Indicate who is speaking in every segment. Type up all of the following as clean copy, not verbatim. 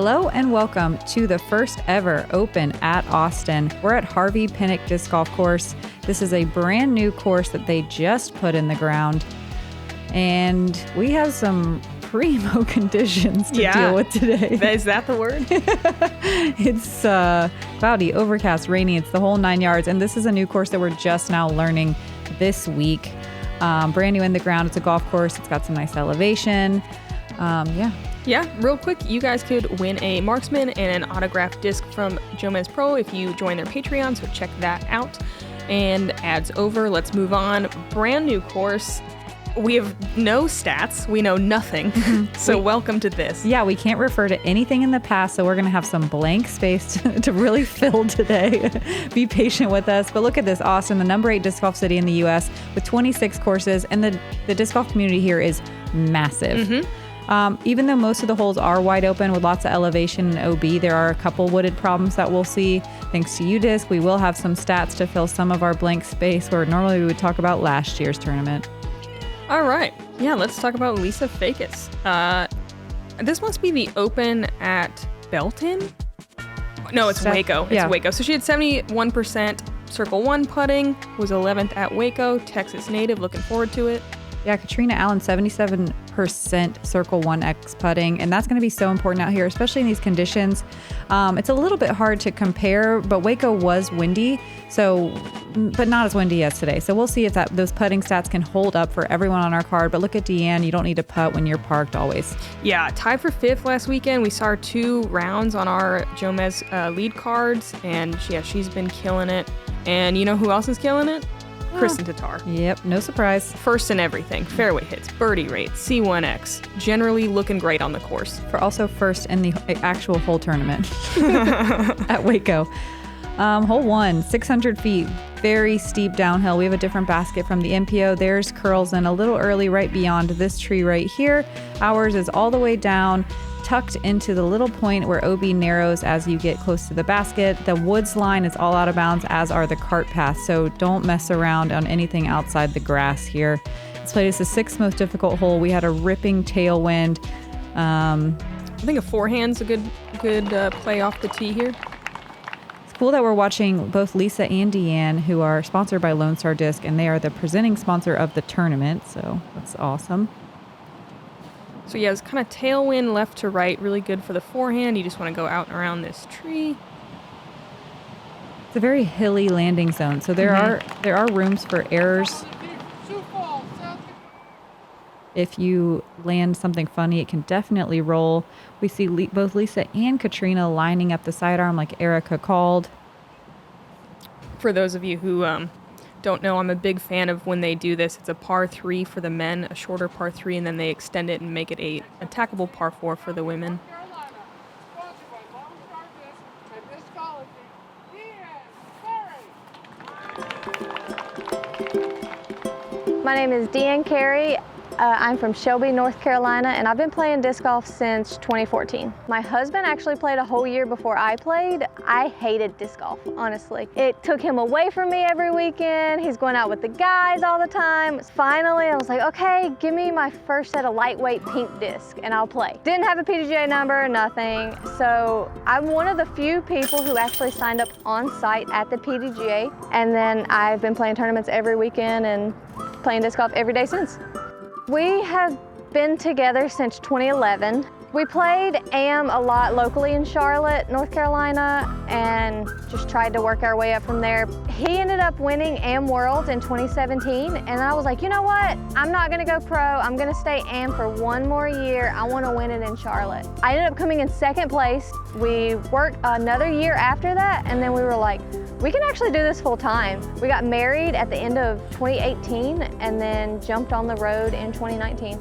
Speaker 1: Hello and welcome to the first ever Open at Austin. We're at Harvey Penick Disc Golf Course. This is a brand new course that they just put in the ground. And we have some primo conditions to deal with today.
Speaker 2: Is that the word?
Speaker 1: It's cloudy, overcast, rainy. It's the whole 9 yards. And this is a new course that we're just now learning this week. Brand new in the ground. It's a golf course. It's got some nice elevation.
Speaker 2: Yeah, real quick, you guys could win a marksman and an autographed disc from JomezPro if you join their Patreon, so check that out. And ads over, let's move on. Brand new course. We have no stats. We know nothing. So welcome to this.
Speaker 1: Yeah, we can't refer to anything in the past, so we're going to have some blank space to really fill today. Be patient with us. But look at this, Austin, the number 8 disc golf city in the U.S. with 26 courses, and the disc golf community here is massive. Even though most of the holes are wide open with lots of elevation and OB, there are a couple wooded problems that we'll see. Thanks to UDISC, we will have some stats to fill some of our blank space where normally we would talk about last year's tournament.
Speaker 2: All right. Yeah, let's talk about Lisa Fajkus. This must be the Open at Belton? No, it's Waco. It's Waco. So she had 71% Circle 1 putting, was 11th at Waco, Texas native, looking forward to it.
Speaker 1: Yeah, Catrina Allen, 77% Circle 1X putting, and that's going to be so important out here, especially in these conditions. It's a little bit hard to compare, but Waco was windy, but not as windy as today. So we'll see if those putting stats can hold up for everyone on our card. But look at Deann, you don't need to putt when you're parked always. Yeah,
Speaker 2: tied for 5th last weekend. We saw her 2 rounds on our Jomez lead cards, and she's been killing it. And you know who else is killing it? Kristin Tattar.
Speaker 1: Yep, no surprise.
Speaker 2: First in everything. Fairway hits, birdie rate, C1X. Generally looking great on the course.
Speaker 1: For also first in the actual whole tournament at Waco. Hole 1, 600 feet, very steep downhill. We have a different basket from the FPO. Theirs curls in a little early right beyond this tree right here. Ours is all the way down, tucked into the little point where OB narrows as you get close to the basket. The woods line is all out of bounds, as are the cart paths, so don't mess around on anything outside the grass here. This plate is the 6th most difficult hole. We had a ripping tailwind.
Speaker 2: I think a forehand's a good play off the tee here.
Speaker 1: It's cool that we're watching both Lisa and Deann, who are sponsored by Lone Star Disc, and they are the presenting sponsor of the tournament, so that's awesome.
Speaker 2: So yeah, it's kind of tailwind left to right, really good for the forehand. You just want to go out and around this tree.
Speaker 1: It's a very hilly landing zone, so there are rooms for errors. If you land something funny, it can definitely roll. We see both Lisa and Catrina lining up the sidearm like Erika called.
Speaker 2: For those of you who don't know, I'm a big fan of when they do this. It's a par 3 for the men, a shorter par 3, and then they extend it and make it a attackable par 4 for the women.
Speaker 3: My name is Deann Carey. I'm from Shelby, North Carolina, and I've been playing disc golf since 2014. My husband actually played a whole year before I played. I hated disc golf, honestly. It took him away from me every weekend. He's going out with the guys all the time. Finally, I was like, okay, give me my first set of lightweight pink disc and I'll play. Didn't have a PDGA number, nothing. So I'm one of the few people who actually signed up on site at the PDGA, and then I've been playing tournaments every weekend and playing disc golf every day since. We have been together since 2011. We played AM a lot locally in Charlotte, North Carolina, and just tried to work our way up from there. He ended up winning AM Worlds in 2017, and I was like, you know what? I'm not gonna go pro. I'm gonna stay AM for one more year. I wanna win it in Charlotte. I ended up coming in 2nd place. We worked another year after that, and then we were like, we can actually do this full time. We got married at the end of 2018 and then jumped on the road in 2019.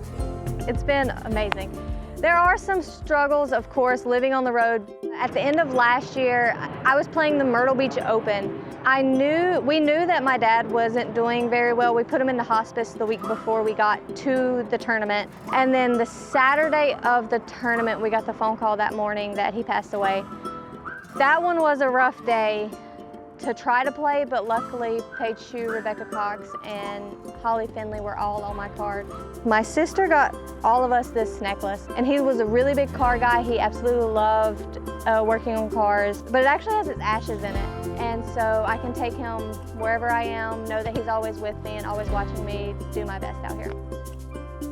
Speaker 3: It's been amazing. There are some struggles, of course, living on the road. At the end of last year, I was playing the Myrtle Beach Open. We knew that my dad wasn't doing very well. We put him into hospice the week before we got to the tournament. And then the Saturday of the tournament, we got the phone call that morning that he passed away. That one was a rough day. to try to play, but luckily Paige Shue, Rebecca Cox, and Holly Finley were all on my card. My sister got all of us this necklace, and he was a really big car guy. He absolutely loved working on cars, but it actually has his ashes in it. And so I can take him wherever I am, know that he's always with me and always watching me do my best out here.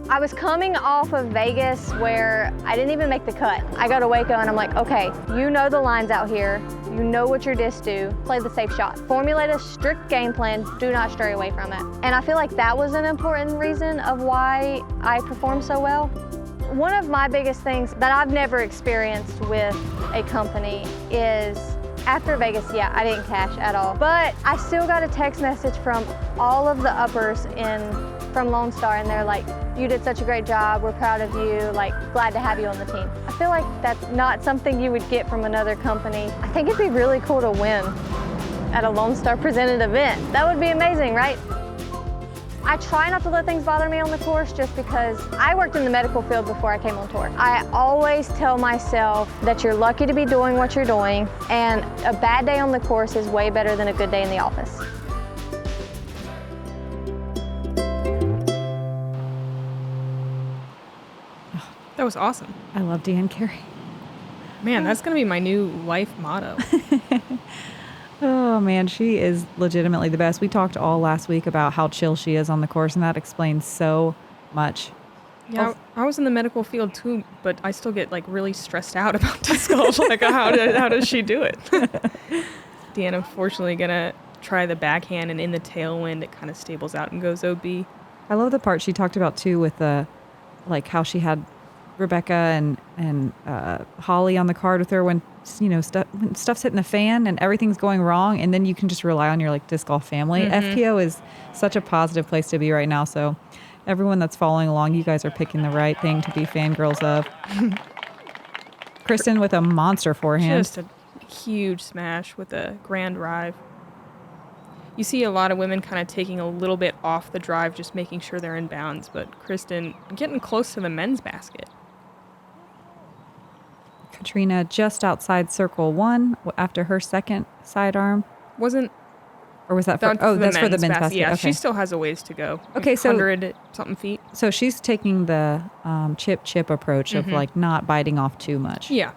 Speaker 3: I was coming off of Vegas where I didn't even make the cut. I go to Waco and I'm like, okay, you know the lines out here. You know what your discs do. Play the safe shot. Formulate a strict game plan. Do not stray away from it. And I feel like that was an important reason of why I performed so well. One of my biggest things that I've never experienced with a company is after Vegas, yeah, I didn't cash at all. But I still got a text message from all of the uppers from Lone Star, and they're like, you did such a great job, we're proud of you, like, glad to have you on the team. I feel like that's not something you would get from another company. I think it'd be really cool to win at a Lone Star presented event. That would be amazing, right? I try not to let things bother me on the course just because I worked in the medical field before I came on tour. I always tell myself that you're lucky to be doing what you're doing, and a bad day on the course is way better than a good day in the office.
Speaker 2: That was awesome.
Speaker 1: I love Deann Carey.
Speaker 2: Man, that's going to be my new life motto.
Speaker 1: Oh man, she is legitimately the best. We talked all last week about how chill she is on the course, and that explains so much.
Speaker 2: Yeah, I was in the medical field too, but I still get like really stressed out about disc golf. Like, how does she do it? Deann, unfortunately, gonna try the backhand, and in the tailwind, it kind of stables out and goes OB.
Speaker 1: I love the part she talked about too with the, like how she had Rebecca and Holly on the card with her when when stuff's hitting the fan and everything's going wrong, and then you can just rely on your like disc golf family.
Speaker 2: Mm-hmm.
Speaker 1: FPO is such a positive place to be right now. So everyone that's following along, you guys are picking the right thing to be fangirls of. Kristin with a monster forehand.
Speaker 2: Just a huge smash with a grand drive. You see a lot of women kind of taking a little bit off the drive, just making sure they're in bounds, but Kristin getting close to the men's basket.
Speaker 1: Catrina just outside circle one after her second sidearm. Or was that for, that's for the men's basket.
Speaker 2: Yeah,
Speaker 1: okay.
Speaker 2: She still has a ways to go.
Speaker 1: Okay, so
Speaker 2: 100-something feet.
Speaker 1: So she's taking the chip approach of like not biting off too much.
Speaker 2: Yeah,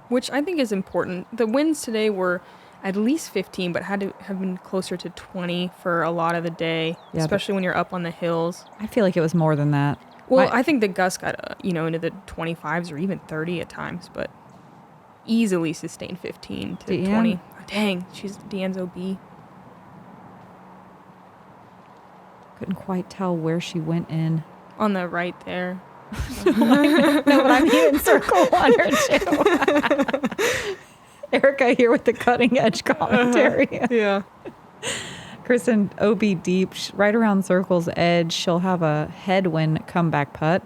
Speaker 2: which I think is important. The winds today were at least 15, but had to have been closer to 20 for a lot of the day,
Speaker 1: yeah,
Speaker 2: especially when you're up on the hills.
Speaker 1: I feel like it was more than that.
Speaker 2: Well, I think the gusts got into the 25s or even 30 at times, but easily sustained 15 to
Speaker 1: Deann?
Speaker 2: 20. Oh, dang, she's Deann's OB.
Speaker 1: Couldn't quite tell where she went in.
Speaker 2: On the right there.
Speaker 1: No, but I mean in circle 1 or 2. Erika here with the cutting edge commentary.
Speaker 2: Yeah.
Speaker 1: Kristin OB deep, right around circle's edge. She'll have a headwind comeback putt.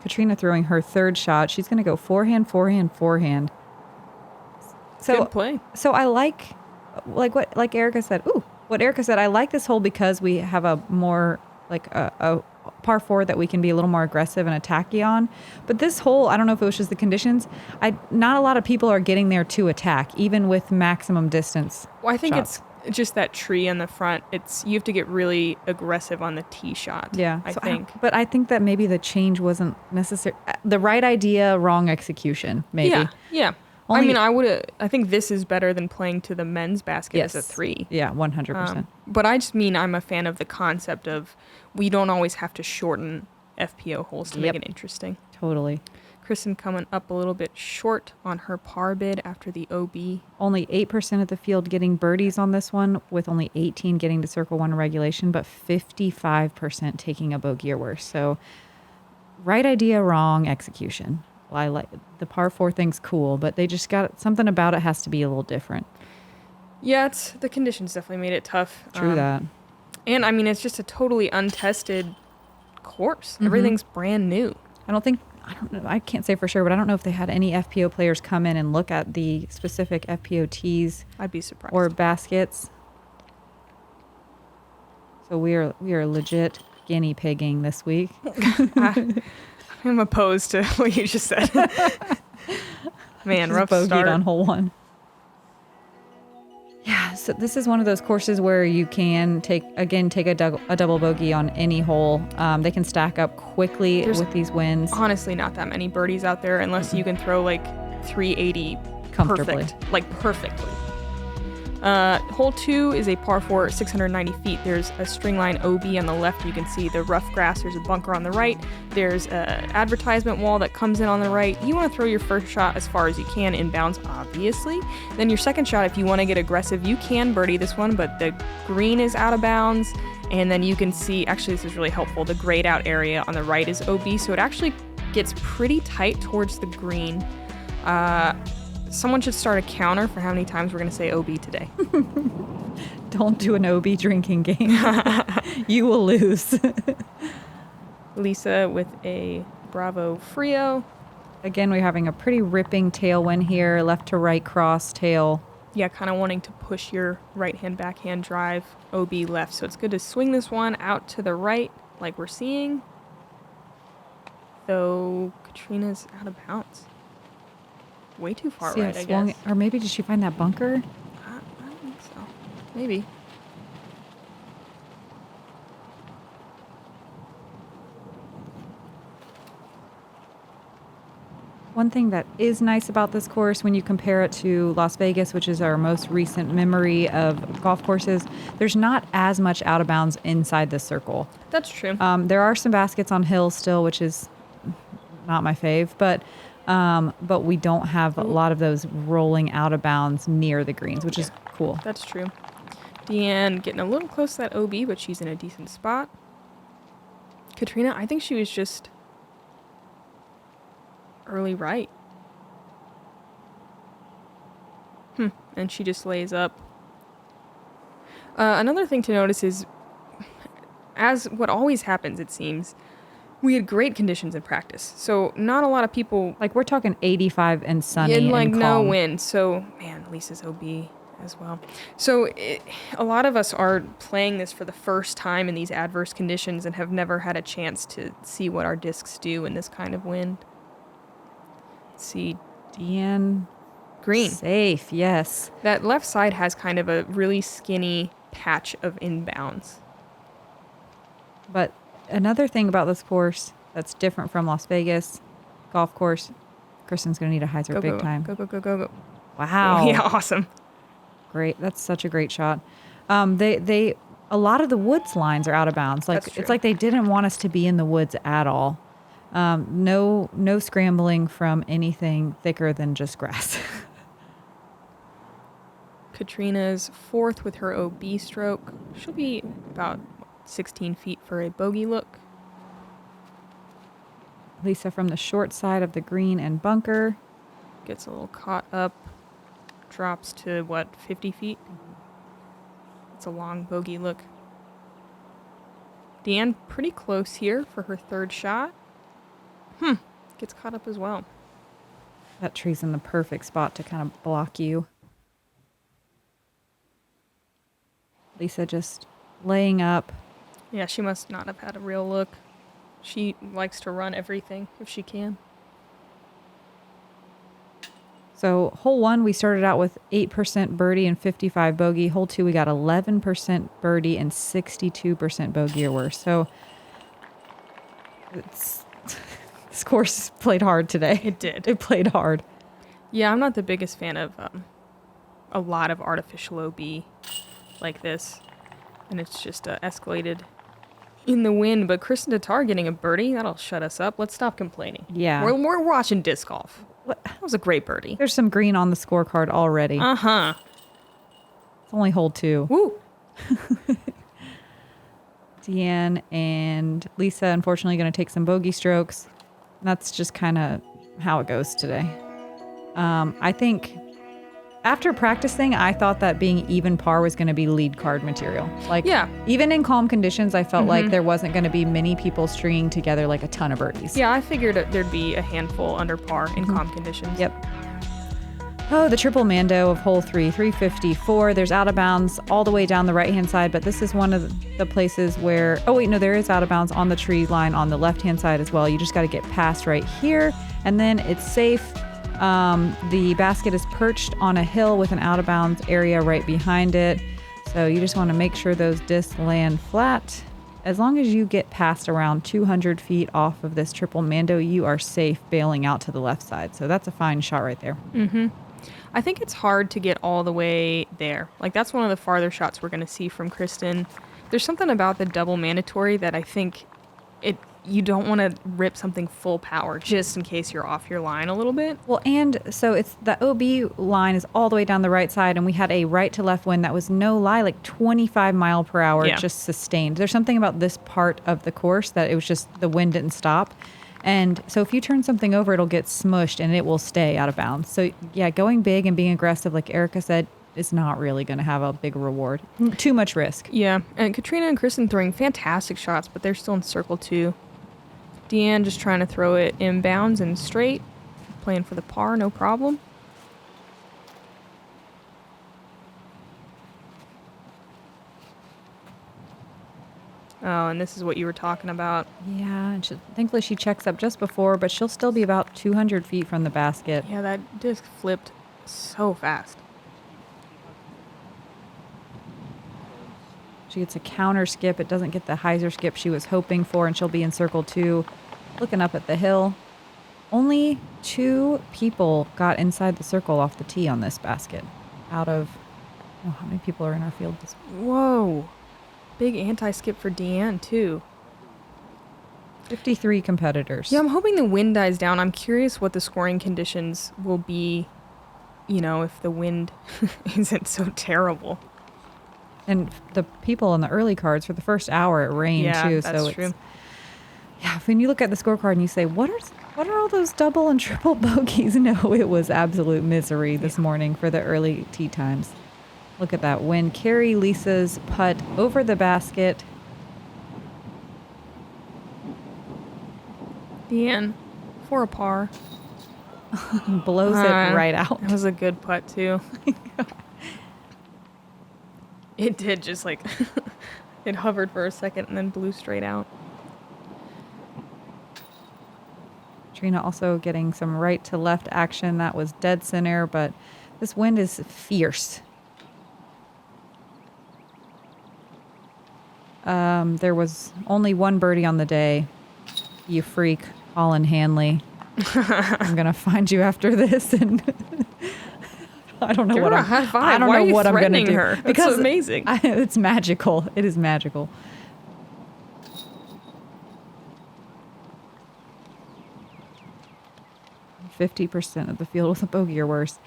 Speaker 1: Catrina throwing her third shot. She's going to go forehand. So,
Speaker 2: good play.
Speaker 1: So I like Erika said. What Erika said. I like this hole because we have a more like a par 4 that we can be a little more aggressive and attacky on. But this hole, I don't know if it was just the conditions. Not a lot of people are getting there to attack, even with maximum distance.
Speaker 2: Well, I think
Speaker 1: shots.
Speaker 2: It's just that tree in the front. You have to get really aggressive on the tee shot.
Speaker 1: Yeah,
Speaker 2: I think.
Speaker 1: But I think that maybe the change wasn't necessary. The right idea, wrong execution. Maybe.
Speaker 2: Yeah. I think this is better than playing to the men's basket as a 3.
Speaker 1: Yeah, 100%.
Speaker 2: But I just mean I'm a fan of the concept of we don't always have to shorten FPO holes to make it interesting.
Speaker 1: Totally.
Speaker 2: Kristin coming up a little bit short on her par bid after the OB.
Speaker 1: Only 8% of the field getting birdies on this one, with only 18 getting to circle 1 regulation, but 55% taking a bogey or worse. So right idea, wrong execution. Well, I like the par 4 thing's cool, but they just got something about it has to be a little different.
Speaker 2: Yeah, the conditions definitely made it tough.
Speaker 1: True that.
Speaker 2: And I mean, it's just a totally untested course. Mm-hmm. Everything's brand new.
Speaker 1: I can't say for sure, but I don't know if they had any FPO players come in and look at the specific FPO tees.
Speaker 2: I'd be surprised.
Speaker 1: Or baskets. So we are legit guinea pigging this week.
Speaker 2: I'm opposed to what you just said. Man, rough
Speaker 1: bogeyed
Speaker 2: start
Speaker 1: on hole 1. Yeah, So this is one of those courses where you can take a double bogey on any hole. They can stack up quickly with these winds.
Speaker 2: Honestly, not that many birdies out there unless you can throw like 380
Speaker 1: comfortably.
Speaker 2: Perfectly. Hole 2 is a par 4, 690 feet. There's a string line OB on the left. You can see the rough grass. There's a bunker on the right. There's an advertisement wall that comes in on the right. You want to throw your first shot as far as you can inbounds, obviously. Then your second shot, if you want to get aggressive, you can birdie this one, but the green is out of bounds. And then you can see, actually this is really helpful, the grayed out area on the right is OB, so it actually gets pretty tight towards the green. Someone should start a counter for how many times we're going to say OB today.
Speaker 1: Don't do an OB drinking game. You will lose.
Speaker 2: Lisa with a Bravo Frio.
Speaker 1: Again, we're having a pretty ripping tailwind here, left to right cross tail.
Speaker 2: Yeah, kind of wanting to push your right-hand backhand drive, OB left. So it's good to swing this one out to the right like we're seeing. Though Catrina's out of bounds. Way too far right, I guess.
Speaker 1: Or maybe did she find that bunker?
Speaker 2: I don't think so. Maybe.
Speaker 1: One thing that is nice about this course when you compare it to Las Vegas, which is our most recent memory of golf courses, there's not as much out of bounds inside the circle.
Speaker 2: That's true.
Speaker 1: There are some baskets on hills still, which is not my fave, but we don't have a lot of those rolling out of bounds near the greens, which is cool.
Speaker 2: That's true. Deann getting a little close to that OB, but she's in a decent spot. Catrina, I think she was just early right. And she just lays up. Another thing to notice is, as what always happens, it seems, we had great conditions in practice. So not a lot of people...
Speaker 1: Like, we're talking 85 and sunny and
Speaker 2: like
Speaker 1: calm.
Speaker 2: No wind. So, man, Lisa's OB as well. So a lot of us are playing this for the first time in these adverse conditions and have never had a chance to see what our discs do in this kind of wind. Let's see.
Speaker 1: Deann.
Speaker 2: Green.
Speaker 1: Safe, yes.
Speaker 2: That left side has kind of a really skinny patch of inbounds.
Speaker 1: But another thing about this course that's different from Las Vegas golf course, Kristin's going to need a hyzer big time.
Speaker 2: Go.
Speaker 1: Wow.
Speaker 2: Yeah, awesome.
Speaker 1: Great. That's such a great shot. A lot of the woods lines are out of bounds. Like, it's like they didn't want us to be in the woods at all. No scrambling from anything thicker than just grass.
Speaker 2: Catrina's fourth with her OB stroke. She'll be about 16 feet for a bogey look.
Speaker 1: Lisa from the short side of the green and bunker.
Speaker 2: Gets a little caught up. Drops to, 50 feet? It's a long bogey look. Deann pretty close here for her third shot. Gets caught up as well.
Speaker 1: That tree's in the perfect spot to kind of block you. Lisa just laying up.
Speaker 2: Yeah, she must not have had a real look. She likes to run everything if she can.
Speaker 1: So hole 1, we started out with 8% birdie and 55 bogey. Hole 2, we got 11% birdie and 62% bogey or worse. So this course played hard today.
Speaker 2: It did.
Speaker 1: It played hard.
Speaker 2: Yeah, I'm not the biggest fan of a lot of artificial OB like this. And it's just escalated in the wind. But Kristin Tattar getting a birdie, that'll shut us up. Let's stop complaining.
Speaker 1: Yeah.
Speaker 2: We're watching disc golf. That was a great birdie.
Speaker 1: There's some green on the scorecard already.
Speaker 2: Uh-huh.
Speaker 1: It's only hole 2.
Speaker 2: Woo!
Speaker 1: Deann and Lisa, unfortunately, going to take some bogey strokes. That's just kind of how it goes today. I think after practicing, I thought that being even par was going to be lead card material. Like,
Speaker 2: yeah.
Speaker 1: Even in calm conditions, I felt like there wasn't going to be many people stringing together like a ton of birdies.
Speaker 2: Yeah, I figured there'd be a handful under par in calm conditions.
Speaker 1: Yep. Oh, the triple Mando of hole 3, 354. There's out of bounds all the way down the right-hand side, but this is one of the places where... Oh, wait, no, there is out of bounds on the tree line on the left-hand side as well. You just got to get past right here, and then it's safe. The basket is perched on a hill with an out of bounds area right behind it. So you just want to make sure those discs land flat. As long as you get past around 200 feet off of this triple mando, you are safe bailing out to the left side. So that's a fine shot right there.
Speaker 2: Mm-hmm. I think it's hard to get all the way there. Like, that's one of the farther shots we're going to see from Kristin. There's something about the double mandatory that I think you don't want to rip something full power just in case you're off your line a little bit.
Speaker 1: Well, and so it's the OB line is all the way down the right side, and we had a right to left wind that was no lie, like 25 mile per hour, just sustained. There's something about this part of the course that it was just the wind didn't stop. And so if you turn something over, it'll get smushed and it will stay out of bounds. So yeah, going big and being aggressive, like Erika said, is not really going to have a big reward. Too much risk.
Speaker 2: Yeah, and Catrina and Kristin throwing fantastic shots, but they're still in circle 2. Deann just trying to throw it inbounds and straight, playing for the par, no problem. Oh, and this is what you were talking about.
Speaker 1: Yeah, and thankfully she checks up just before, but she'll still be about 200 feet from the basket.
Speaker 2: Yeah, that disc flipped so fast.
Speaker 1: She gets a counter skip. It doesn't get the hyzer skip she was hoping for, and she'll be in circle 2, looking up at the hill. Only 2 people got inside the circle off the tee on this basket out of, how many people are in our field?
Speaker 2: Whoa. Big anti-skip for Deann, too.
Speaker 1: 53 competitors.
Speaker 2: Yeah, I'm hoping the wind dies down. I'm curious what the scoring conditions will be, if the wind isn't so terrible.
Speaker 1: And the people on the early cards, for the first hour, it rained too.
Speaker 2: That's
Speaker 1: so
Speaker 2: true.
Speaker 1: Yeah, when you look at the scorecard and you say, what are all those double and triple bogeys? No, it was absolute misery this morning for the early tee times. Look at that wind. Carey Lisa's putt over the basket.
Speaker 2: Deann, for a par.
Speaker 1: Blows it right out.
Speaker 2: That was a good putt, too. It did just it hovered for a second and then blew straight out.
Speaker 1: Catrina also getting some right to left action. That was dead center, but this wind is fierce. There was only one birdie on the day. You freak, Colin Hanley. I'm going to find you after this and... I don't know
Speaker 2: Give
Speaker 1: what
Speaker 2: her
Speaker 1: I'm.
Speaker 2: a high five.
Speaker 1: I don't
Speaker 2: Why
Speaker 1: know
Speaker 2: are you
Speaker 1: what I'm going to
Speaker 2: threatening
Speaker 1: do.
Speaker 2: her? That's
Speaker 1: Because
Speaker 2: amazing.
Speaker 1: It's magical. It is magical. %50 of the field with a bogey or worse.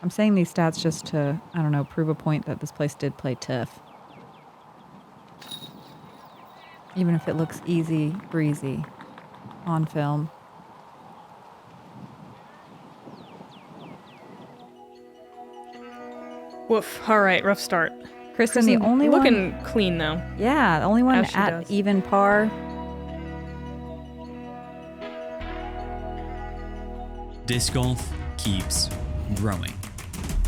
Speaker 1: I'm saying these stats just to, prove a point that this place did play tough. Even if it looks easy, breezy on film.
Speaker 2: Woof. All right, rough start.
Speaker 1: Kristin, the only one...
Speaker 2: Looking clean, though.
Speaker 1: Yeah, the only one
Speaker 2: As she
Speaker 1: at
Speaker 2: does.
Speaker 1: even par.
Speaker 4: Disc golf keeps growing.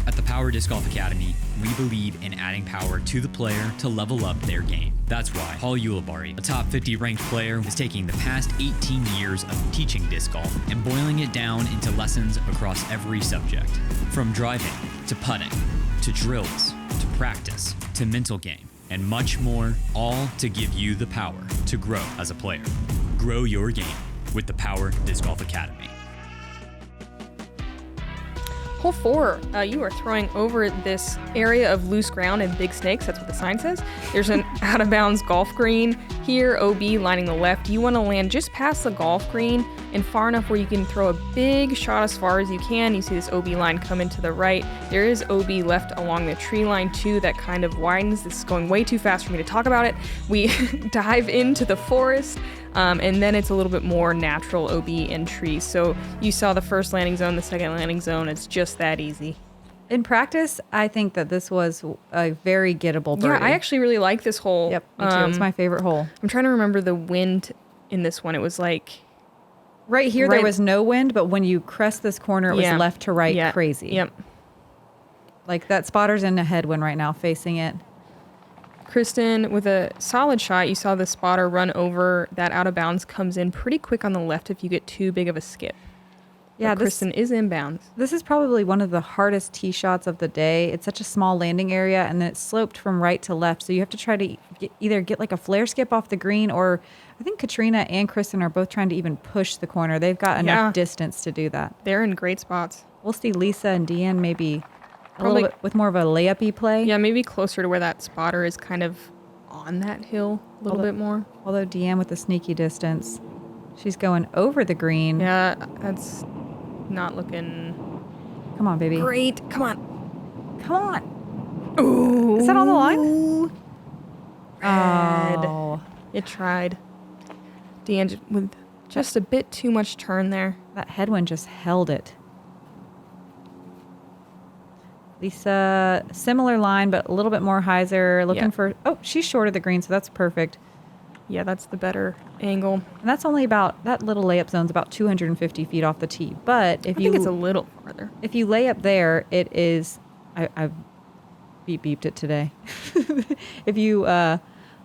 Speaker 4: At the Power Disc Golf Academy, we believe in adding power to the player to level up their game. That's why Paul Ulibarri, a top 50 ranked player, is taking the past 18 years of teaching disc golf and boiling it down into lessons across every subject. From driving, to putting, to drills, to practice, to mental game, and much more, all to give you the power to grow as a player. Grow your game with the Power Disc Golf Academy.
Speaker 2: Hole 4, you are throwing over this area of loose ground and big snakes. That's what the sign says. There's an out-of-bounds golf green here, OB lining the left. You want to land just past the golf green and far enough where you can throw a big shot as far as you can. You see this OB line come into the right. There is OB left along the tree line too that kind of widens. This is going way too fast for me to talk about it. We dive into the forest. And then it's a little bit more natural OB and trees. So you saw the first landing zone, the second landing zone. It's just that easy.
Speaker 1: In practice, I think that this was a very gettable birdie.
Speaker 2: Yeah, I actually really like this hole.
Speaker 1: Yep, me too. It's my favorite hole.
Speaker 2: I'm trying to remember the wind in this one. It was like...
Speaker 1: Right here, there was no wind, but when you crest this corner, it was left to right crazy.
Speaker 2: Yep.
Speaker 1: Like that spotter's in a headwind right now, facing it.
Speaker 2: Kristin, with a solid shot, you saw the spotter run over that out of bounds, comes in pretty quick on the left if you get too big of a skip.
Speaker 1: Yeah,
Speaker 2: Kristin is inbounds.
Speaker 1: This is probably one of the hardest tee shots of the day. It's such a small landing area, and then it's sloped from right to left. So you have to try to either get like a flare skip off the green, or I think Catrina and Kristin are both trying to even push the corner. They've got enough distance to do that.
Speaker 2: They're in great spots.
Speaker 1: We'll see Lisa and Deann maybe a little bit with more of a layup-y play.
Speaker 2: Yeah, maybe closer to where that spotter is, kind of on that hill a little bit more.
Speaker 1: Although Deann with the sneaky distance, she's going over the green.
Speaker 2: Yeah, that's not looking...
Speaker 1: Come on, baby.
Speaker 2: Great. Come on.
Speaker 1: Come on.
Speaker 2: Ooh.
Speaker 1: Is that on the line?
Speaker 2: Red.
Speaker 1: Oh.
Speaker 2: It tried. Deann with just a bit too much turn there.
Speaker 1: That headwind just held it. Lisa, similar line, but a little bit more hyzer. Looking for... Oh, she's short of the green, so that's perfect.
Speaker 2: Yeah, that's the better angle.
Speaker 1: And that's only about... That little layup zone's about 250 feet off the tee. But if
Speaker 2: I think it's a little farther.
Speaker 1: If you lay up there, it is... I've beeped it today. If you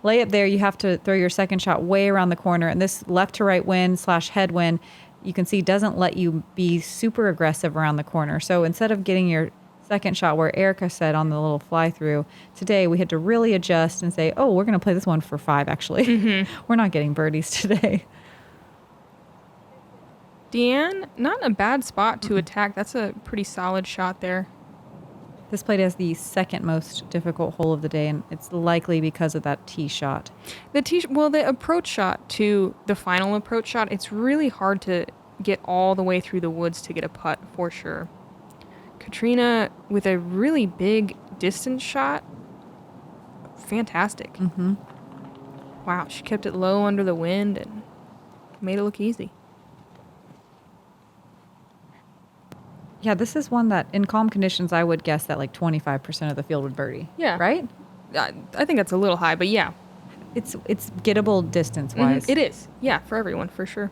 Speaker 1: lay up there, you have to throw your second shot way around the corner. And this left to right wind / headwind, you can see doesn't let you be super aggressive around the corner. So instead of getting your second shot where Erika said on the little fly through, today we had to really adjust and say, oh, we're going to play this one for 5 actually. Mm-hmm. We're not getting birdies today.
Speaker 2: Deann, not in a bad spot to attack. That's a pretty solid shot there.
Speaker 1: This played as the second most difficult hole of the day, and it's likely because of that tee shot.
Speaker 2: The approach shot to the final approach shot, it's really hard to get all the way through the woods to get a putt for sure. Catrina with a really big distance shot. Fantastic.
Speaker 1: Mm-hmm.
Speaker 2: Wow, she kept it low under the wind and made it look easy.
Speaker 1: Yeah, this is one that in calm conditions, I would guess that like 25% of the field would birdie.
Speaker 2: Yeah.
Speaker 1: Right?
Speaker 2: I think that's a little high, but yeah.
Speaker 1: It's gettable distance-wise.
Speaker 2: Mm-hmm. It is. Yeah, for everyone, for sure.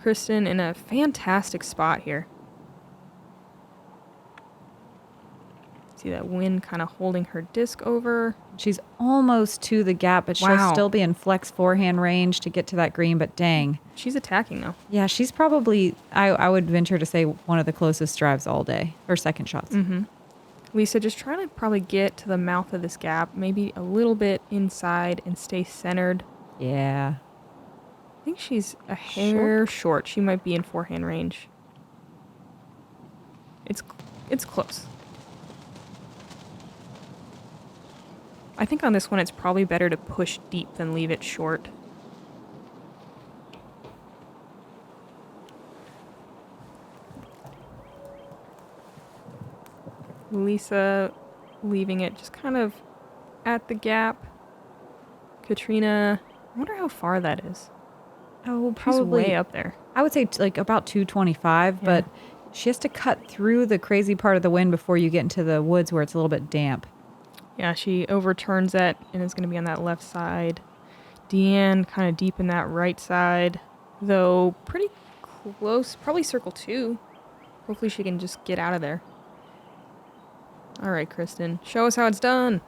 Speaker 2: Kristin in a fantastic spot here. See that wind kind of holding her disc over.
Speaker 1: She's almost to the gap, but she'll still be in flex forehand range to get to that green, but dang.
Speaker 2: She's attacking though.
Speaker 1: Yeah, she's probably, I would venture to say, one of the closest drives all day, or second shots.
Speaker 2: Mm-hmm. Lisa just trying to probably get to the mouth of this gap, maybe a little bit inside and stay centered.
Speaker 1: Yeah.
Speaker 2: I think she's a hair short. She might be in forehand range. It's close. I think on this one it's probably better to push deep than leave it short. Lisa leaving it just kind of at the gap. Catrina, I wonder how far that is.
Speaker 1: Oh, probably
Speaker 2: way up there.
Speaker 1: I would say like about 225, but she has to cut through the crazy part of the wind before you get into the woods where it's a little bit damp.
Speaker 2: Yeah, she overturns it and is going to be on that left side. Deann kind of deep in that right side, though pretty close, probably circle 2. Hopefully she can just get out of there. All right, Kristin, show us how it's done.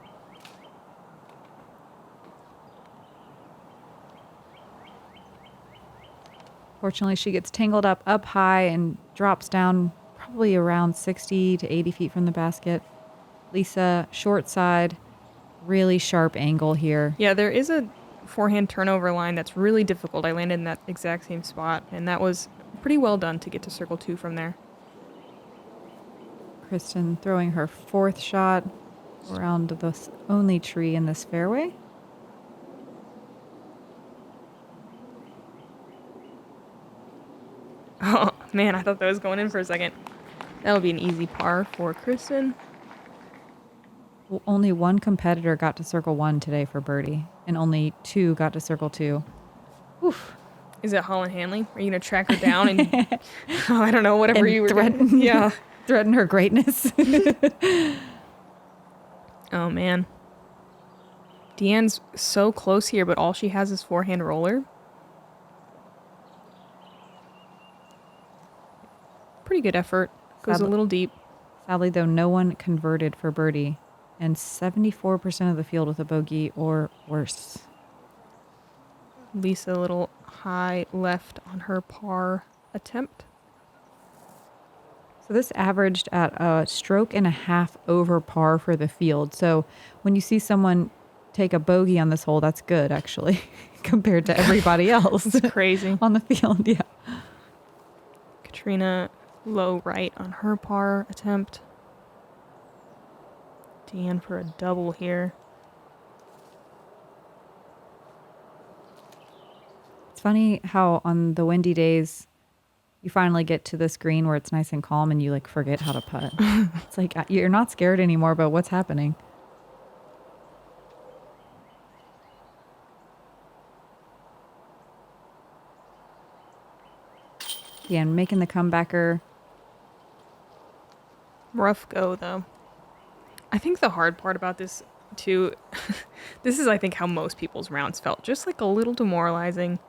Speaker 1: Fortunately, she gets tangled up high and drops down probably around 60 to 80 feet from the basket. Lisa, short side, really sharp angle here.
Speaker 2: Yeah, there is a forehand turnover line that's really difficult. I landed in that exact same spot, and that was pretty well done to get to circle 2 from there.
Speaker 1: Kristin throwing her 4th shot around the only tree in this fairway.
Speaker 2: Oh, man, I thought that was going in for a second. That'll be an easy par for Kristin.
Speaker 1: Well, only one competitor got to circle 1 today for birdie, and only 2 got to circle 2. Oof.
Speaker 2: Is it Holland Hanley? Are you going to track her down and, I don't know, whatever
Speaker 1: and
Speaker 2: you were
Speaker 1: threaten,
Speaker 2: doing? Yeah.
Speaker 1: Threaten her greatness.
Speaker 2: Oh, man. Deann's so close here, but all she has is forehand roller. Pretty good effort. Goes a little deep.
Speaker 1: Sadly, though, no one converted for birdie, and 74% of the field with a bogey or worse.
Speaker 2: Lisa a little high left on her par attempt.
Speaker 1: So this averaged at a stroke and a half over par for the field. So when you see someone take a bogey on this hole, that's good, actually, compared to everybody else.
Speaker 2: It's crazy.
Speaker 1: On the field, yeah.
Speaker 2: Catrina low right on her par attempt. Deann for a double here.
Speaker 1: It's funny how on the windy days, you finally get to this green where it's nice and calm and you like forget how to putt. It's like you're not scared anymore, but what's happening? Yeah, and making the comebacker.
Speaker 2: Rough go, though. I think the hard part about this, too, this is, I think, how most people's rounds felt. Just, like, a little demoralizing.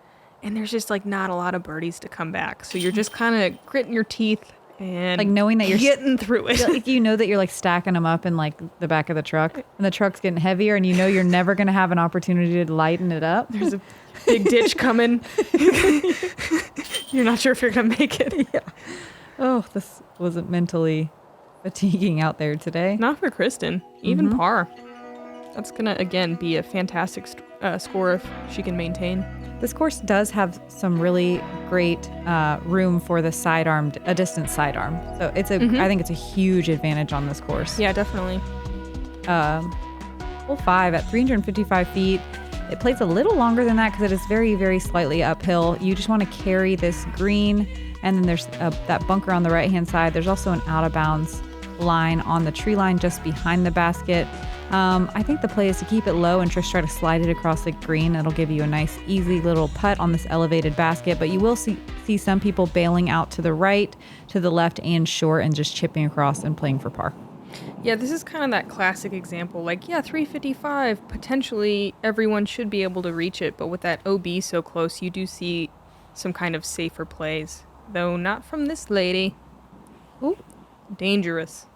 Speaker 2: And there's just, like, not a lot of birdies to come back. So you're just kind of gritting your teeth and
Speaker 1: like knowing that you're
Speaker 2: getting through it.
Speaker 1: Like you know that you're, like, stacking them up in, like, the back of the truck. And the truck's getting heavier. And you know you're never going to have an opportunity to lighten it up.
Speaker 2: There's a big ditch coming. You're not sure if you're going to make it.
Speaker 1: Yeah. Oh, this wasn't mentally fatiguing out there today.
Speaker 2: Not for Kristin. Even par. That's going to, again, be a fantastic score if she can maintain.
Speaker 1: This course does have some really great room for the sidearm, a distance sidearm. So it's a, I think it's a huge advantage on this course.
Speaker 2: Yeah, definitely.
Speaker 1: Hole 5 at 355 feet. It plays a little longer than that because it is very, very slightly uphill. You just want to carry this green, and then there's that bunker on the right-hand side. There's also an out-of-bounds line on the tree line just behind the basket. I think the play is to keep it low and just try to slide it across the green. It'll give you a nice, easy little putt on this elevated basket, but you will see some people bailing out to the right, to the left, and short and just chipping across and playing for par.
Speaker 2: Yeah, this is kind of that classic example. Like, yeah, 355, potentially everyone should be able to reach it, but with that OB so close, you do see some kind of safer plays. Though not from this lady.
Speaker 1: Ooh.
Speaker 2: Dangerous.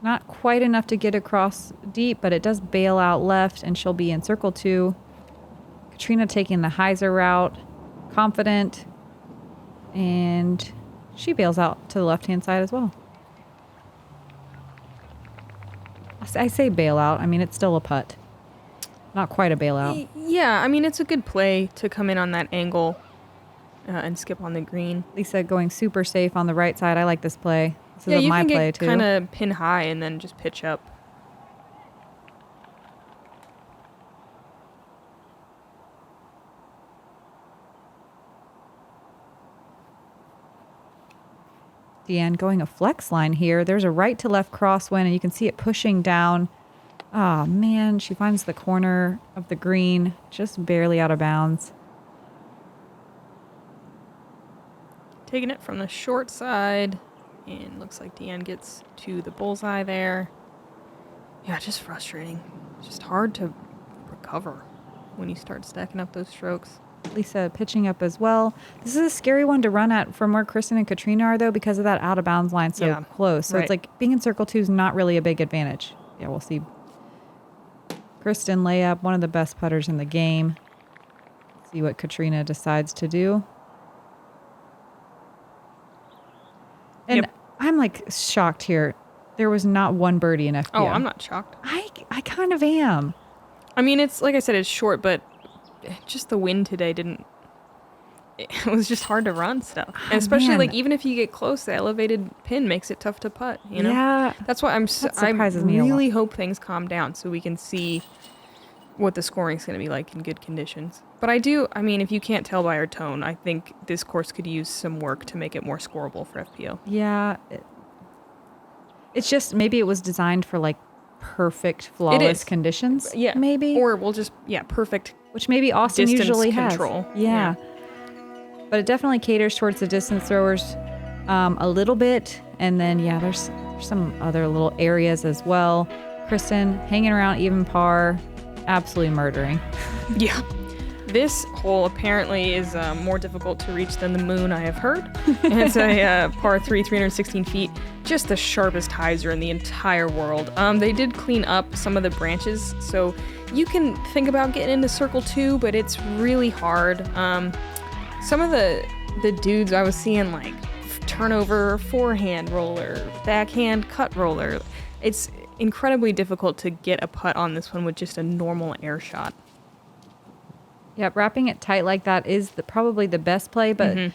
Speaker 1: Not quite enough to get across deep, but it does bail out left, and she'll be in circle 2. Catrina taking the hyzer route, confident, and she bails out to the left-hand side as well. I say bailout. I mean, it's still a putt. Not quite a bailout.
Speaker 2: Yeah, I mean, it's a good play to come in on that angle and skip on the green.
Speaker 1: Lisa going super safe on the right side. I like this play. This
Speaker 2: Yeah,
Speaker 1: is
Speaker 2: you
Speaker 1: my
Speaker 2: can
Speaker 1: play
Speaker 2: get
Speaker 1: too.
Speaker 2: kind of pin high and then just pitch up.
Speaker 1: Deann going a flex line here. There's a right to left crosswind, and you can see it pushing down. Oh, man. She finds the corner of the green, just barely out of bounds.
Speaker 2: Taking it from the short side, and looks like Deann gets to the bullseye there. Yeah, just frustrating. Just hard to recover when you start stacking up those strokes.
Speaker 1: Lisa pitching up as well. This is a scary one to run at from where Kristin and Catrina are, though, because of that out of bounds line so close. So it's like being in circle 2 is not really a big advantage. Yeah, we'll see. Kristin layup, one of the best putters in the game. See what Catrina decides to do. And I'm like shocked here. There was not one birdie in FPO.
Speaker 2: Oh, I'm not shocked.
Speaker 1: I kind of am.
Speaker 2: I mean, it's like I said, it's short, but just the wind today didn't. It was just hard to run stuff, and especially like even if you get close, the elevated pin makes it tough to putt. You know,
Speaker 1: Yeah.
Speaker 2: that's why I
Speaker 1: surprises me a lot.
Speaker 2: really hope things calm down so we can see what the scoring is going to be like in good conditions. But I mean, if you can't tell by our tone, I think this course could use some work to make it more scoreable for FPO.
Speaker 1: Yeah. It's just maybe it was designed for like perfect, flawless conditions.
Speaker 2: Yeah.
Speaker 1: Maybe.
Speaker 2: Or we'll just, perfect.
Speaker 1: Which maybe Austin
Speaker 2: distance
Speaker 1: usually
Speaker 2: control.
Speaker 1: has. Yeah. But it definitely caters towards the distance throwers a little bit. And then, there's some other little areas as well. Kristin hanging around even par, absolutely murdering.
Speaker 2: Yeah. This hole apparently is more difficult to reach than the moon, I have heard. And it's a par 3, 316 feet, just the sharpest hyzer in the entire world. They did clean up some of the branches, so you can think about getting into circle 2, but it's really hard. Some of the dudes I was seeing, like turnover forehand roller, backhand cut roller. It's incredibly difficult to get a putt on this one with just a normal air shot.
Speaker 1: Yep, wrapping it tight like that is probably the best play, but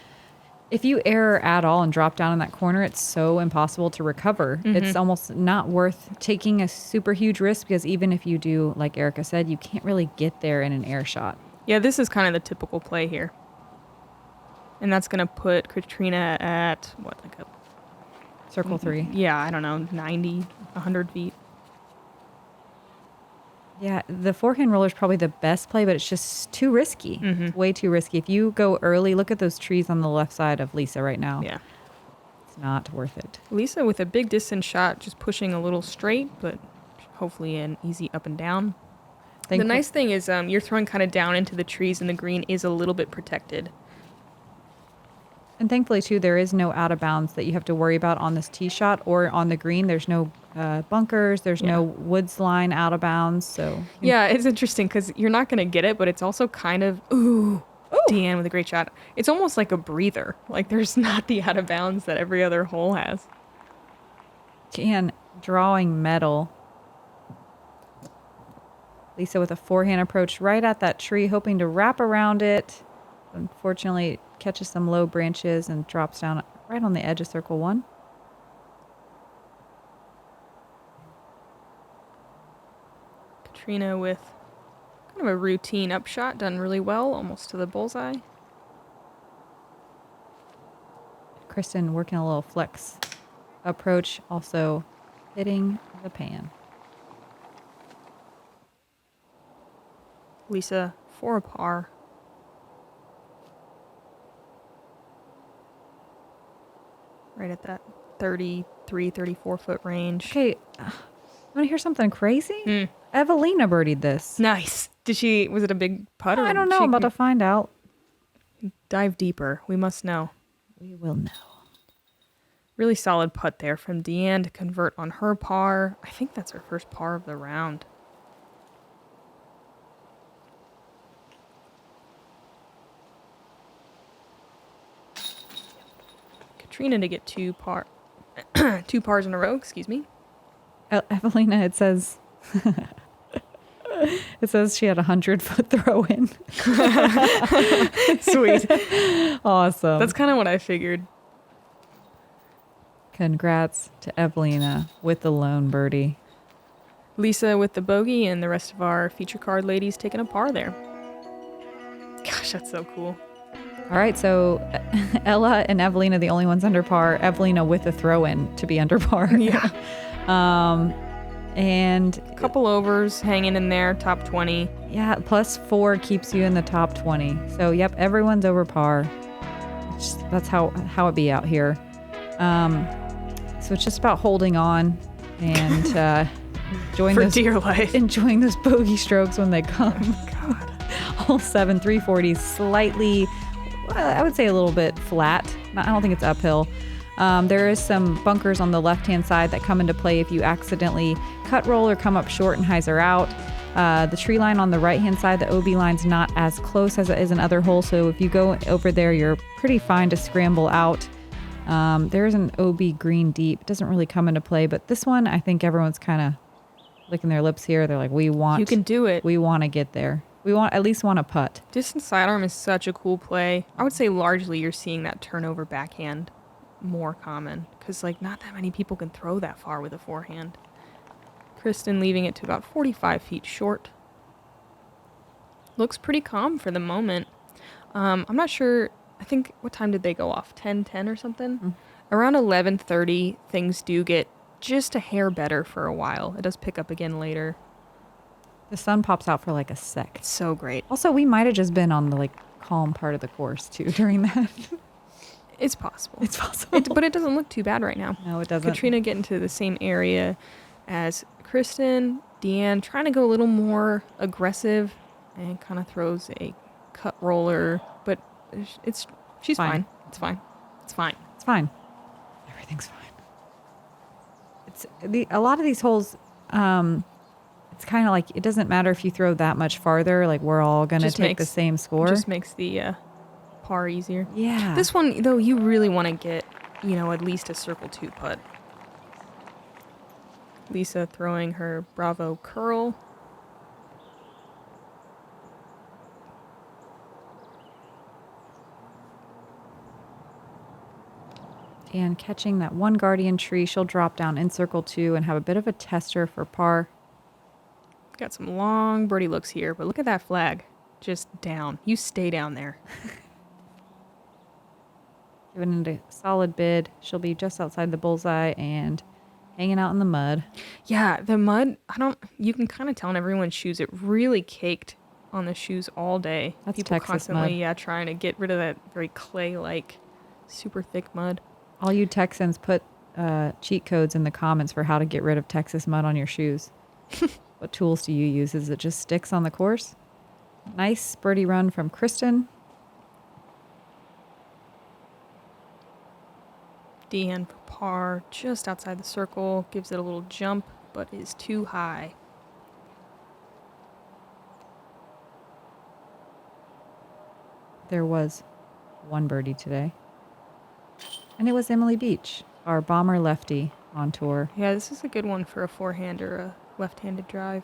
Speaker 1: if you err at all and drop down in that corner, it's so impossible to recover. It's almost not worth taking a super huge risk, because even if you do, like Erika said, you can't really get there in an air shot.
Speaker 2: Yeah, this is kind of the typical play here. And that's going to put Catrina at, what, like a...
Speaker 1: Circle 3.
Speaker 2: Yeah, I don't know, 90, 100 feet.
Speaker 1: Yeah, the forehand roller is probably the best play, but it's just too risky. It's way too risky. If you go early, look at those trees on the left side of Lisa right now.
Speaker 2: Yeah.
Speaker 1: It's not worth it.
Speaker 2: Lisa with a big distance shot, just pushing a little straight, but hopefully an easy up and down. The nice thing is you're throwing kind of down into the trees, and the green is a little bit protected.
Speaker 1: And thankfully, too, there is no out of bounds that you have to worry about on this tee shot or on the green. There's no bunkers. There's no woods line out of bounds. So
Speaker 2: yeah, it's interesting because you're not going to get it, but it's also kind of, Deann with a great shot. It's almost like a breather. Like there's not the out of bounds that every other hole has.
Speaker 1: Deann drawing metal. Lisa with a forehand approach right at that tree, hoping to wrap around it. Unfortunately, catches some low branches and drops down right on the edge of circle 1.
Speaker 2: Catrina with kind of a routine upshot, done really well, almost to the bullseye.
Speaker 1: Kristin working a little flex approach, also hitting the pan.
Speaker 2: Lisa for a par. Right at that 33, 34 foot range.
Speaker 1: Okay, want to hear something crazy? Evelina birdied this.
Speaker 2: Nice. Was it a big putt?
Speaker 1: I don't know. I'm about to find out.
Speaker 2: Dive deeper. We must know.
Speaker 1: We will know.
Speaker 2: Really solid putt there from Deann to convert on her par. I think that's her first par of the round. Catrina to get two pars in a row, excuse me.
Speaker 1: Evelina, it says she had a 100-foot throw in.
Speaker 2: Sweet.
Speaker 1: Awesome.
Speaker 2: That's kind of what I figured.
Speaker 1: Congrats to Evelina with the lone birdie.
Speaker 2: Lisa with the bogey, and the rest of our feature card ladies taking a par there. Gosh, that's so cool.
Speaker 1: All right, so Ella and Evelina, the only ones under par. Evelina with a throw-in to be under par.
Speaker 2: Yeah.
Speaker 1: And
Speaker 2: a couple overs hanging in there, top 20.
Speaker 1: Yeah, +4 keeps you in the top 20. So, yep, everyone's over par. That's how it be out here. So it's just about holding on and enjoying those bogey strokes when they come.
Speaker 2: Oh, God.
Speaker 1: Hole 7, 340, slightly, I would say a little bit flat. I don't think it's uphill. There is some bunkers on the left-hand side that come into play if you accidentally cut roll or come up short and hyzer out. The tree line on the right-hand side, the OB line's not as close as it is in other holes, so if you go over there, you're pretty fine to scramble out. There's an OB green deep. It doesn't really come into play, but this one, I think everyone's kind of licking their lips here. They're like, you can do it. We want to get there. We at least want a putt.
Speaker 2: Distance sidearm is such a cool play. I would say largely you're seeing that turnover backhand more common because not that many people can throw that far with a forehand. Kristin leaving it to about 45 feet short. Looks pretty calm for the moment. I'm not sure. I think, what time did they go off? 10:10 or something? Mm-hmm. Around 11:30, things do get just a hair better for a while. It does pick up again later.
Speaker 1: The sun pops out for a sec.
Speaker 2: It's so great.
Speaker 1: Also, we might have just been on the calm part of the course too during that.
Speaker 2: It's possible.
Speaker 1: It's possible.
Speaker 2: But it doesn't look too bad right now.
Speaker 1: No, it doesn't.
Speaker 2: Catrina getting to the same area as Kristin. Deann trying to go a little more aggressive and kind of throws a cut roller, but she's fine. It's fine. It's fine.
Speaker 1: It's fine. Everything's fine. It's a lot of these holes. It's kind of like it doesn't matter if you throw that much farther. Like we're all gonna take the same score.
Speaker 2: Just makes the par easier.
Speaker 1: Yeah.
Speaker 2: This one though, you really want to get at least a circle 2 putt. Lisa throwing her Bravo curl.
Speaker 1: And catching that one guardian tree, she'll drop down in circle 2 and have a bit of a tester for par.
Speaker 2: Got some long birdie looks here, but look at that flag. Just down. You stay down there.
Speaker 1: Giving it a solid bid. She'll be just outside the bullseye and hanging out in the mud.
Speaker 2: Yeah, the mud, you can kind of tell in everyone's shoes, it really caked on the shoes all day.
Speaker 1: That's
Speaker 2: People
Speaker 1: Texas
Speaker 2: constantly,
Speaker 1: mud.
Speaker 2: trying to get rid of that very clay-like, super thick mud.
Speaker 1: All you Texans put cheat codes in the comments for how to get rid of Texas mud on your shoes. What tools do you use? Is it just sticks on the course? Nice birdie run from Kristin.
Speaker 2: Deann for par, just outside the circle, gives it a little jump, but is too high.
Speaker 1: There was one birdie today. And it was Emily Beach, our bomber lefty on tour.
Speaker 2: Yeah, this is a good one for a forehand or a left-handed drive.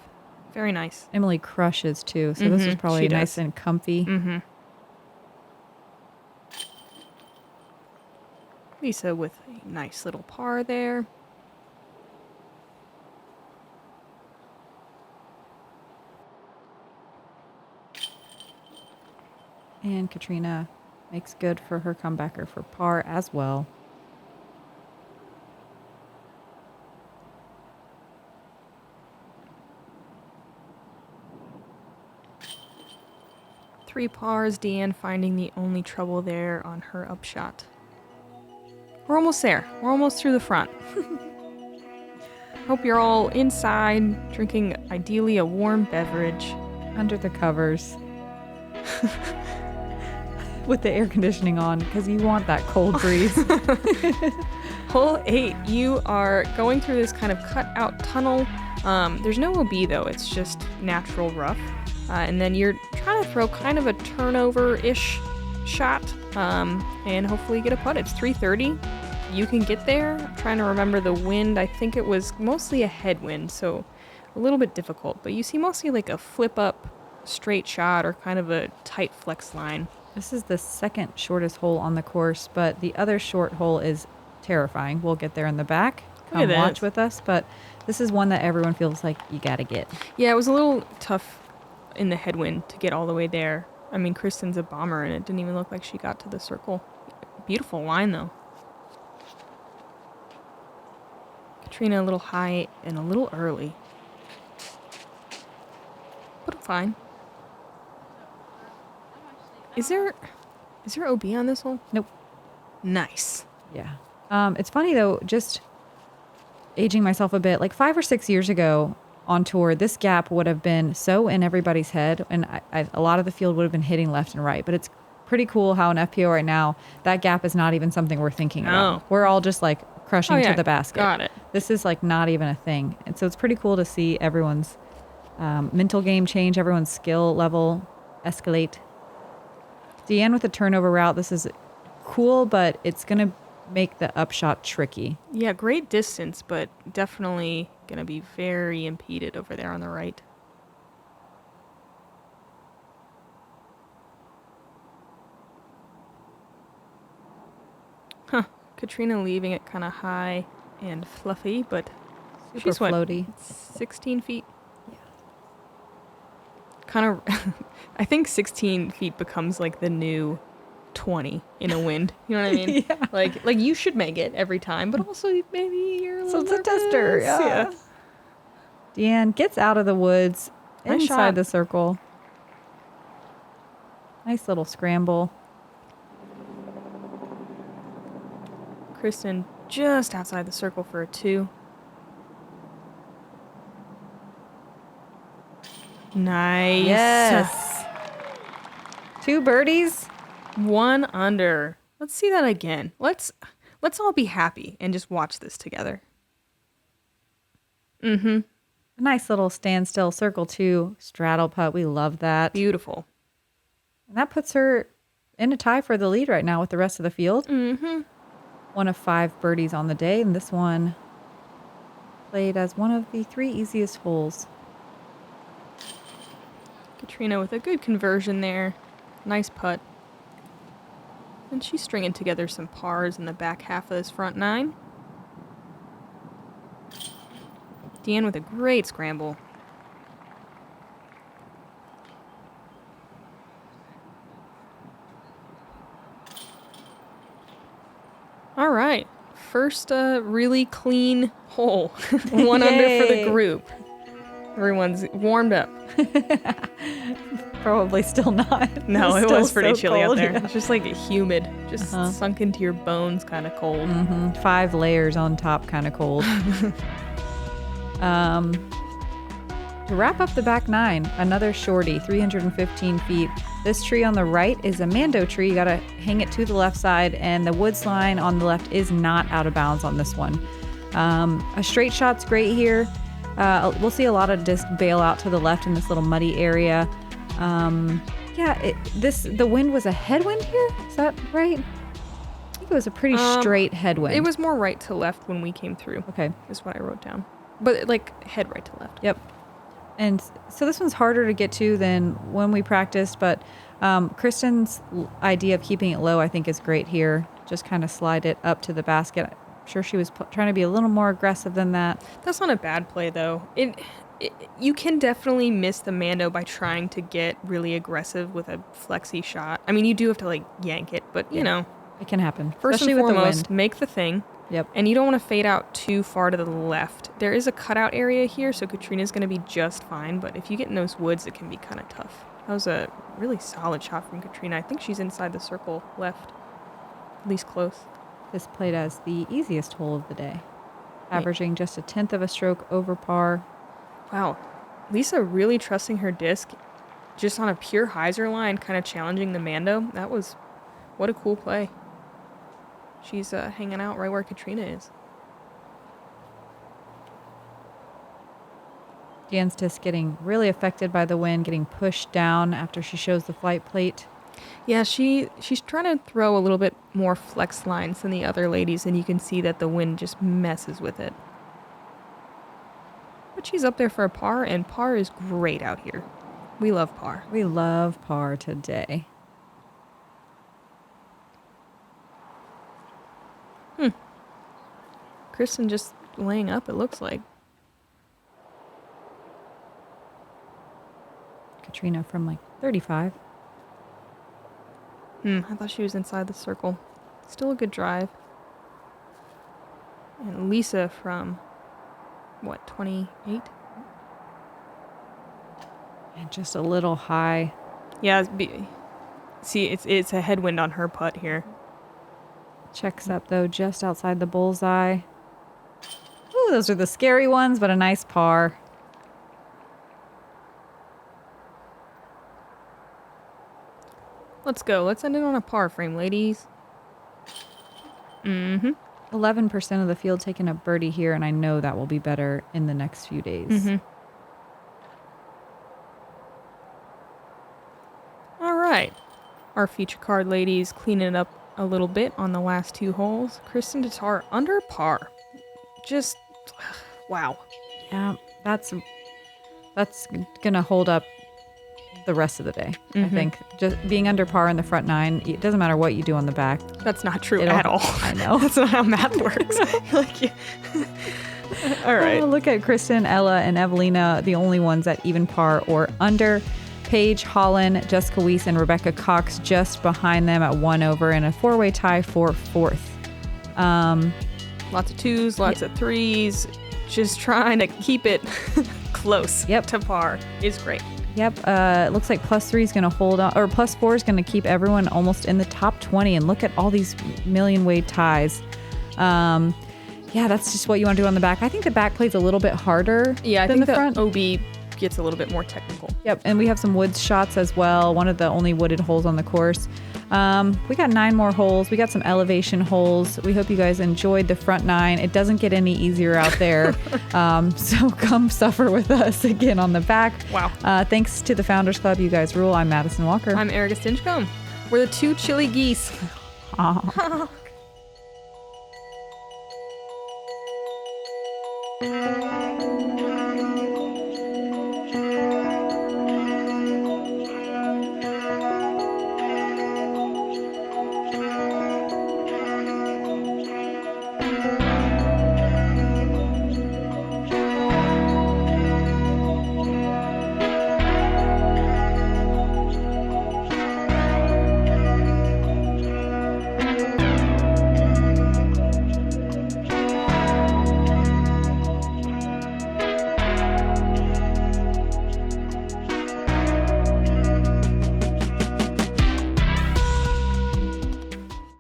Speaker 2: Very nice.
Speaker 1: Emily crushes too, so this was probably nice and comfy.
Speaker 2: Lisa with a nice little par there.
Speaker 1: And Catrina makes good for her comebacker for par as well.
Speaker 2: Three pars, Deann finding the only trouble there on her upshot. We're almost there. We're almost through the front. Hope you're all inside, drinking ideally a warm beverage.
Speaker 1: Under the covers. With the air conditioning on, because you want that cold breeze.
Speaker 2: Hole 8, you are going through this kind of cut-out tunnel. There's no OB, though. It's just natural rough. And then you're trying to throw kind of a turnover-ish shot and hopefully get a putt. It's 330. You can get there. I'm trying to remember the wind. I think it was mostly a headwind, so a little bit difficult. But you see mostly like a flip-up straight shot or kind of a tight flex line.
Speaker 1: This is the second shortest hole on the course, but the other short hole is terrifying. We'll get there in the back. Come watch with us, but this is one that everyone feels like you got to get.
Speaker 2: Yeah, it was a little tough in the headwind to get all the way there. I mean, Kristin's a bomber, and it didn't even look like she got to the circle. Beautiful line, though. Catrina a little high and a little early. But I'm fine. Is there OB on this hole?
Speaker 1: Nope.
Speaker 2: Nice.
Speaker 1: Yeah. It's funny, though, just aging myself a bit. Like 5 or 6 years ago on tour, this gap would have been so in everybody's head, and a lot of the field would have been hitting left and right. But it's pretty cool how in FPO right now, that gap is not even something we're thinking about. We're all just like crushing to the basket.
Speaker 2: Got it.
Speaker 1: This is like not even a thing. And so it's pretty cool to see everyone's mental game change, everyone's skill level escalate. Deann with the turnover route. This is cool, but it's going to make the upshot tricky.
Speaker 2: Yeah, great distance, but definitely going to be very impeded over there on the right. Huh. Catrina leaving it kind of high and fluffy, but
Speaker 1: Super
Speaker 2: she's what,
Speaker 1: floaty.
Speaker 2: 16 feet?
Speaker 1: Yeah.
Speaker 2: Kind of, I think 16 feet becomes like the new 20 in a wind. You know what I mean?
Speaker 1: Yeah.
Speaker 2: Like you should make it every time, but also maybe you're a little
Speaker 1: So it's a tester.
Speaker 2: nervous.
Speaker 1: Yeah. Deann gets out of the woods
Speaker 2: Nice
Speaker 1: inside
Speaker 2: shot.
Speaker 1: the circle. Nice little scramble.
Speaker 2: Kristin just outside the circle for a 2. Nice.
Speaker 1: Yes. 2 birdies.
Speaker 2: 1 under. Let's see that again. Let's all be happy and just watch this together.
Speaker 1: A nice little standstill circle 2 straddle putt. We love that.
Speaker 2: Beautiful.
Speaker 1: And that puts her in a tie for the lead right now with the rest of the field. 1 of 5 birdies on the day, and this one played as one of the 3 easiest holes.
Speaker 2: Catrina with a good conversion there. Nice putt. And she's stringing together some pars in the back half of this front 9. Deann with a great scramble. All right. First really clean hole. 1 under for the group. Everyone's warmed up.
Speaker 1: Probably still not.
Speaker 2: No, it was pretty
Speaker 1: so
Speaker 2: chilly
Speaker 1: cold,
Speaker 2: out there.
Speaker 1: yeah.
Speaker 2: It's just like humid, just sunk into your bones, kind of cold.
Speaker 1: 5 layers on top, kind of cold. To wrap up the back 9, another shorty, 315 feet. This tree on the right is a mando tree. You got to hang it to the left side, and the woods line on the left is not out of bounds on this one. A straight shot's great here. We'll see a lot of disc bail out to the left in this little muddy area. The wind was a headwind here. Is that right? I think it was a pretty straight headwind.
Speaker 2: It was more right to left when we came through.
Speaker 1: Okay.
Speaker 2: Is what I wrote down. But like head right to left.
Speaker 1: Yep. And so this one's harder to get to than when we practiced, but Kristin's idea of keeping it low, I think, is great here. Just kind of slide it up to the basket. I'm sure she was trying to be a little more aggressive than that.
Speaker 2: That's not a bad play, though. You can definitely miss the mando by trying to get really aggressive with a flexy shot. I mean, you do have to like yank it, but you know.
Speaker 1: It can happen.
Speaker 2: First
Speaker 1: especially
Speaker 2: and
Speaker 1: with
Speaker 2: foremost,
Speaker 1: the wind.
Speaker 2: make the thing.
Speaker 1: Yep.
Speaker 2: And you don't want to fade out too far to the left. There is a cutout area here, so Catrina's going to be just fine. But if you get in those woods, it can be kind of tough. That was a really solid shot from Catrina. I think she's inside the circle left, at least close.
Speaker 1: This played as the easiest hole of the day, averaging just a 1/10 of a stroke over par.
Speaker 2: Wow. Lisa really trusting her disc just on a pure hyzer line, kind of challenging the mando. That was, what a cool play. She's hanging out right where Catrina is.
Speaker 1: Deann's disc getting really affected by the wind, getting pushed down after she shows the flight plate.
Speaker 2: Yeah, she's trying to throw a little bit more flex lines than the other ladies, and you can see that the wind just messes with it. But she's up there for a par, and par is great out here. We love par.
Speaker 1: We love par today.
Speaker 2: Kristin just laying up, it looks like.
Speaker 1: Catrina from like 35.
Speaker 2: I thought she was inside the circle. Still a good drive. And Lisa from, what, 28?
Speaker 1: And just a little high.
Speaker 2: Yeah, it's a headwind on her putt here.
Speaker 1: Checks up though, just outside the bullseye. Ooh, those are the scary ones, but a nice par.
Speaker 2: Let's go. Let's end it on a par frame, ladies.
Speaker 1: 11% of the field taking a birdie here, and I know that will be better in the next few days.
Speaker 2: All right. Our feature card ladies cleaning it up a little bit on the last 2 holes. Kristin Tattar under par. Just, wow.
Speaker 1: Yeah, that's gonna hold up the rest of the day. I think just being under par in the front 9, it doesn't matter what you do on the back.
Speaker 2: That's not true at all.
Speaker 1: I know.
Speaker 2: That's not how math works. All right.
Speaker 1: Oh, look at Kristin, Ella, and Evelina, the only ones at even par or under. Paige, Holland, Jessica Weiss, and Rebecca Cox just behind them at 1 over in a 4-way tie for 4th.
Speaker 2: Lots of 2s, lots of 3s. Just trying to keep it close to par is great.
Speaker 1: Yep. It looks like +3 is going to hold on, or +4 is going to keep everyone almost in the top 20. And look at all these million-way ties. Yeah, that's just what you want to do on the back. I think the back plays a little bit harder
Speaker 2: Yeah, I
Speaker 1: than
Speaker 2: think
Speaker 1: the
Speaker 2: the
Speaker 1: front.
Speaker 2: OB gets a little bit more technical.
Speaker 1: Yep, and we have some woods shots as well. One of the only wooded holes on the course. We got 9 more holes. We got some elevation holes. We hope you guys enjoyed the front 9. It doesn't get any easier out there. So come suffer with us again on the back.
Speaker 2: Wow.
Speaker 1: Thanks to the Founders Club. You guys rule. I'm Madison Walker.
Speaker 2: I'm Erika Stinchcomb. We're the 2 chili geese.
Speaker 1: Aw.